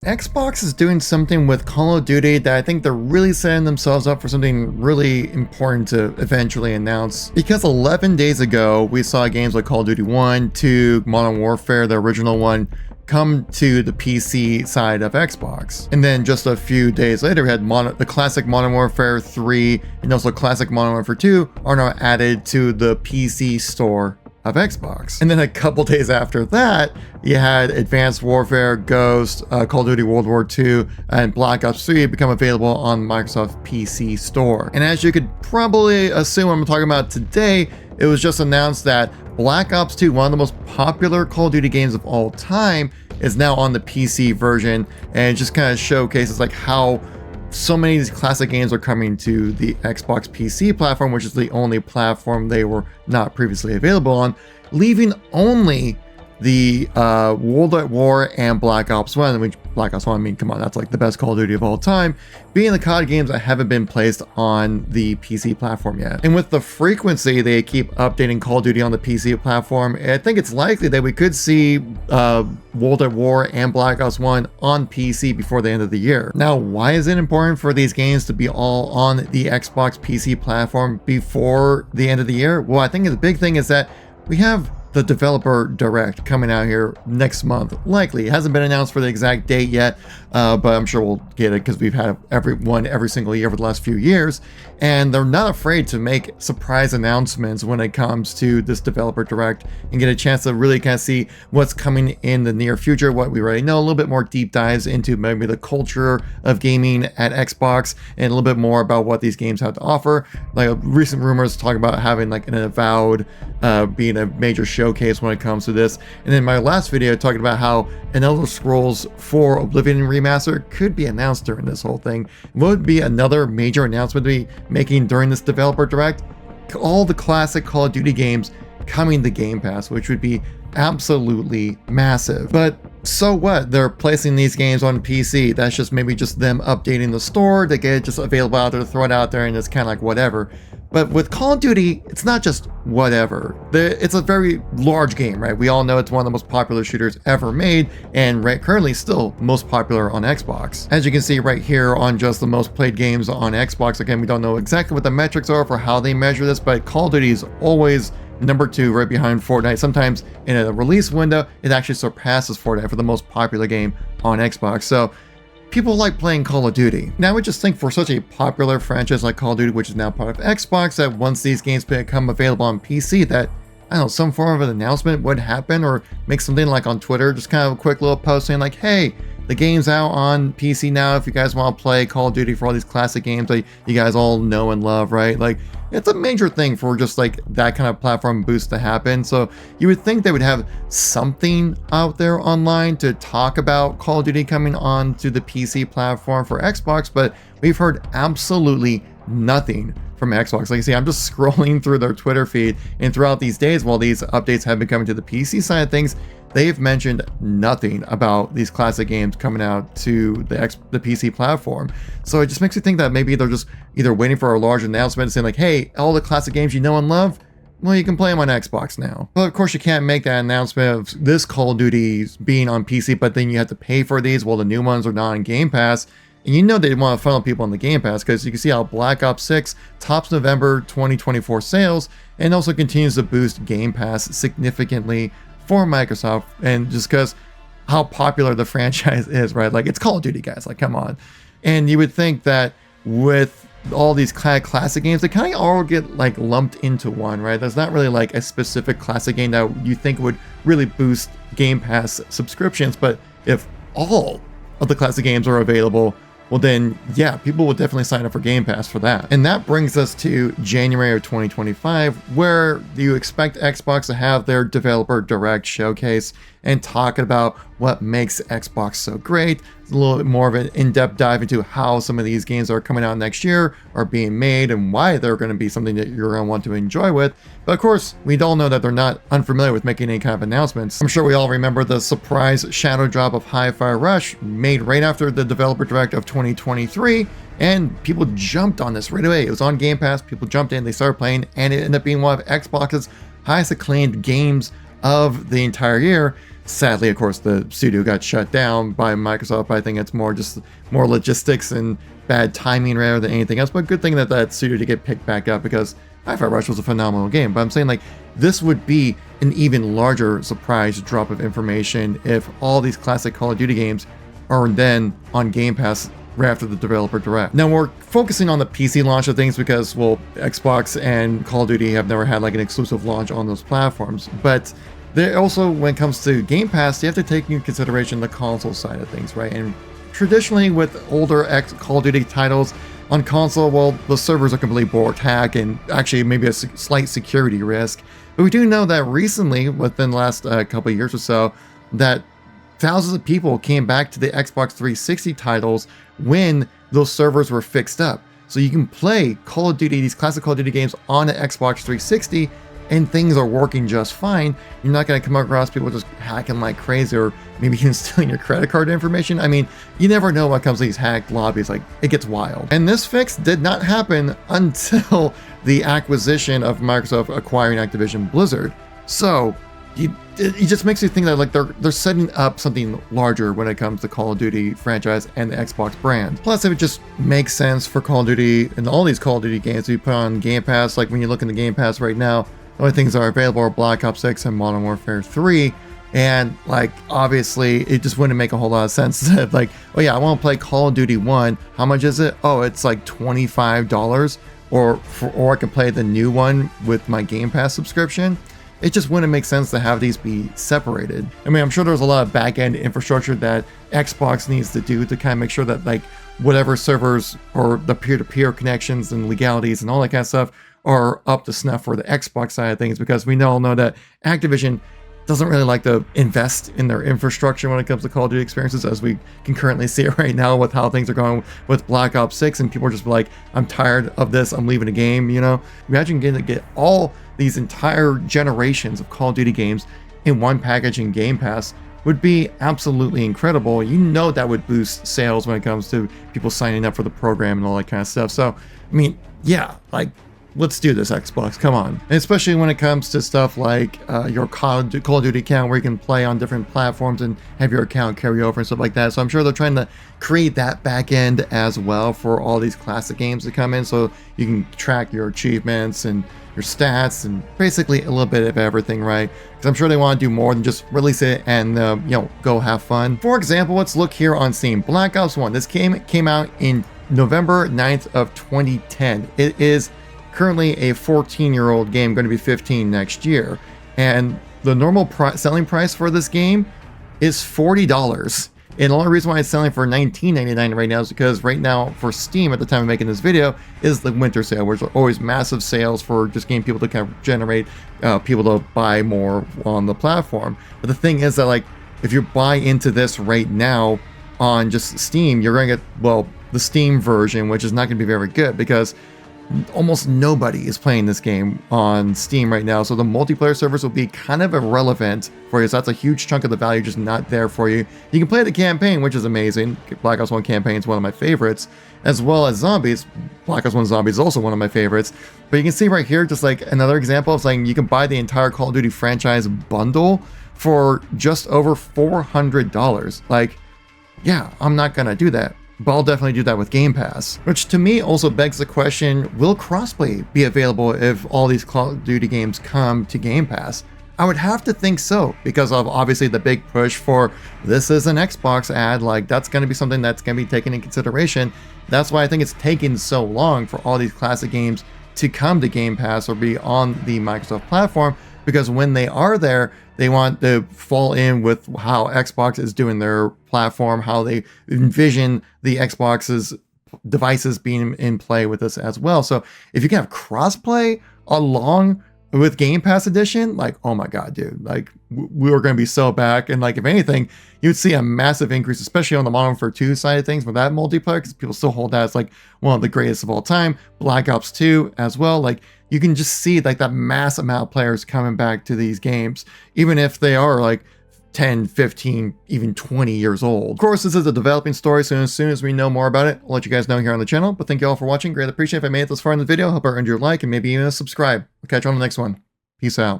Xbox is doing something with Call of Duty that I think they're really setting themselves up for something really important to eventually announce. Because 11 days ago, we saw games like Call of Duty 1, 2, Modern Warfare, the original one, come to the PC side of Xbox. And then just a few days later, we had the classic Modern Warfare 3 and also classic Modern Warfare 2 are now added to the PC store of Xbox. And then a couple days after that, you had Advanced Warfare, Ghost, Call of Duty World War II, and Black Ops 3 become available on Microsoft PC Store. And as you could probably assume what I'm talking about today, it was just announced that Black Ops 2, one of the most popular Call of Duty games of all time, is now on the PC version, and it just kind of showcases like how so many of these classic games are coming to the Xbox PC platform, which is the only platform they were not previously available on, leaving only the World at War and Black Ops 1, which Black Ops 1, I mean, come on, that's like the best Call of Duty of all time, being the COD games that haven't been placed on the PC platform yet. And with the frequency they keep updating Call of Duty on the PC platform, I think it's likely that we could see World at War and Black Ops 1 on PC before the end of the year. Now, why is it important for these games to be all on the Xbox PC platform before the end of the year? Well, I think the big thing is that we have the Developer Direct coming out here next month. Likely. It hasn't been announced for the exact date yet, but I'm sure we'll get it because we've had every single year for the last few years. And they're not afraid to make surprise announcements when it comes to this Developer Direct and get a chance to really kind of see what's coming in the near future, what we already know, a little bit more deep dives into maybe the culture of gaming at Xbox and a little bit more about what these games have to offer. Like recent rumors talk about having like an Avowed being a major showcase when it comes to this. And in my last video talking about how an Elder Scrolls 4 Oblivion remaster could be announced during this whole thing. What would be another major announcement to be making during this Developer Direct? All the classic Call of Duty games coming to Game Pass, which would be absolutely massive. But so what? They're placing these games on PC. That's just maybe just them updating the store to get it just available out there, to throw it out there, and it's kind of like whatever. But with Call of Duty, it's not just whatever. It's a very large game, right? We all know it's one of the most popular shooters ever made, and currently still most popular on Xbox. As you can see right here on just the most played games on Xbox, again, we don't know exactly what the metrics are for how they measure this, but Call of Duty is always number 2 right behind Fortnite. Sometimes in a release window, it actually surpasses Fortnite for the most popular game on Xbox. So people like playing Call of Duty. Now, I would just think for such a popular franchise like Call of Duty, which is now part of Xbox, that once these games become available on PC, that, I don't know, some form of an announcement would happen, or make something like on Twitter, just kind of a quick little post saying like, hey, the game's out on PC now if you guys want to play Call of Duty for all these classic games that you guys all know and love, right? Like, it's a major thing for just like that kind of platform boost to happen. So you would think they would have something out there online to talk about Call of Duty coming on to the PC platform for Xbox, but we've heard absolutely nothing from Xbox. Like I say, I'm just scrolling through their Twitter feed, and throughout these days, while these updates have been coming to the PC side of things, they've mentioned nothing about these classic games coming out to the PC platform. So it just makes me think that maybe they're just either waiting for a large announcement saying like, hey, all the classic games you know and love, well, you can play them on Xbox now. But of course, you can't make that announcement of this Call of Duty being on PC, but then you have to pay for these while the new ones are not on Game Pass. And you know they want to funnel people on the Game Pass, because you can see how Black Ops 6 tops November 2024 sales and also continues to boost Game Pass significantly for Microsoft, and just because how popular the franchise is, right? Like, it's Call of Duty, guys, like, come on. And you would think that with all these classic games, they kind of all get like lumped into one, right? There's not really like a specific classic game that you think would really boost Game Pass subscriptions, but if all of the classic games are available, well then, yeah, people will definitely sign up for Game Pass for that. And that brings us to January of 2025, where you expect Xbox to have their Developer Direct showcase and talk about what makes Xbox so great. It's a little bit more of an in-depth dive into how some of these games that are coming out next year are being made and why they're going to be something that you're going to want to enjoy with. But of course, we all know that they're not unfamiliar with making any kind of announcements. I'm sure we all remember the surprise shadow drop of Hi-Fi Rush made right after the Developer Direct of 2023, and people jumped on this right away. It was on Game Pass, people jumped in, they started playing, and it ended up being one of Xbox's highest acclaimed games of the entire year. sadly, of course, the studio got shut down by Microsoft. I think it's more logistics and bad timing rather than anything else. But good thing that that studio did get picked back up, because Hi-Fi Rush was a phenomenal game. But I'm saying, like, this would be an even larger surprise drop of information if all these classic Call of Duty games are then on Game Pass right after the developer direct. Now we're focusing on the PC launch of things because, well, Xbox and Call of Duty have never had like an exclusive launch on those platforms. But they also, when it comes to Game Pass, you have to take into consideration the console side of things, right? And traditionally with older Call of Duty titles on console, well, the servers are completely borked, hack, and actually maybe a slight security risk. But we do know that recently, within the last couple of years or so, that thousands of people came back to the Xbox 360 titles when those servers were fixed up. So you can play Call of Duty, these classic Call of Duty games on an Xbox 360, and things are working just fine. You're not going to come across people just hacking like crazy, or maybe even stealing your credit card information. I mean, you never know what comes to these hacked lobbies. Like, it gets wild. And this fix did not happen until the acquisition of Microsoft acquiring Activision Blizzard. So it just makes you think that, like, they're setting up something larger when it comes to Call of Duty franchise and the Xbox brand. Plus, it would just make sense for Call of Duty and all these Call of Duty games to be put on Game Pass. Like, when you look in the Game Pass right now, the only things that are available are Black Ops 6 and Modern Warfare 3. And, like, obviously, it just wouldn't make a whole lot of sense that, like, oh yeah, I want to play Call of Duty 1. How much is it? Oh, it's like $25. Or I can play the new one with my Game Pass subscription. It just wouldn't make sense to have these be separated. I mean, I'm sure there's a lot of back-end infrastructure that Xbox needs to do to kind of make sure that, like, whatever servers or the peer-to-peer connections and legalities and all that kind of stuff are up to snuff for the Xbox side of things, because we all know that Activision doesn't really like to invest in their infrastructure when it comes to Call of Duty experiences, as we can currently see it right now with how things are going with Black Ops 6, and people are just like, I'm tired of this, I'm leaving the game, you know? Imagine getting to get all these entire generations of Call of Duty games in one package in Game Pass would be absolutely incredible. You know that would boost sales when it comes to people signing up for the program and all that kind of stuff. So, I mean, yeah, like, let's do this, Xbox, come on. And especially when it comes to stuff like your Call of Duty account, where you can play on different platforms and have your account carry over and stuff like that. So I'm sure they're trying to create that back end as well for all these classic games to come in, so you can track your achievements and your stats and basically a little bit of everything, right? Because I'm sure they want to do more than just release it and go have fun. For example, let's look here on Steam. Black Ops 1. This came out in November 9th of 2010. It is currently a 14-year-old game, going to be 15 next year, and the normal selling price for this game is $40. And the only reason why it's selling for $19.99 right now is because right now for Steam, at the time of making this video, is the winter sale, which are always massive sales for just getting people to kind of generate people to buy more on the platform. But the thing is that, like, if you buy into this right now on just Steam, you're going to get, well, the Steam version, which is not going to be very good, because almost nobody is playing this game on Steam right now, so the multiplayer servers will be kind of irrelevant for you. So that's a huge chunk of the value just not there for you. You can play the campaign, which is amazing. Black Ops 1 campaign is one of my favorites, as well as Zombies. Black Ops 1 Zombies is also one of my favorites. But you can see right here, just like another example of saying you can buy the entire Call of Duty franchise bundle for just over $400. Like, yeah, I'm not gonna do that. But I'll definitely do that with Game Pass. Which to me also begs the question, will crossplay be available if all these Call of Duty games come to Game Pass? I would have to think so, because of obviously the big push for this is an Xbox ad. Like, that's going to be something that's going to be taken in consideration. That's why I think it's taken so long for all these classic games to come to Game Pass or be on the Microsoft platform, because when they are there, they want to fall in with how Xbox is doing their platform, how they envision the Xbox's devices being in play with this as well. So if you can have crossplay along with Game Pass Edition, like, oh my god, dude, like, we were going to be so back. And, like, if anything, you'd see a massive increase, especially on the Modern Warfare 2 side of things with that multiplayer, because people still hold that as like one of the greatest of all time. Black Ops 2 as well. Like, you can just see like that mass amount of players coming back to these games, even if they are like 10, 15, even 20 years old. Of course, this is a developing story, so as soon as we know more about it, I'll let you guys know here on the channel. But thank you all for watching. Greatly appreciate if I made it this far in the video. Hope I earned your like and maybe even a subscribe. I'll catch you on the next one. Peace out.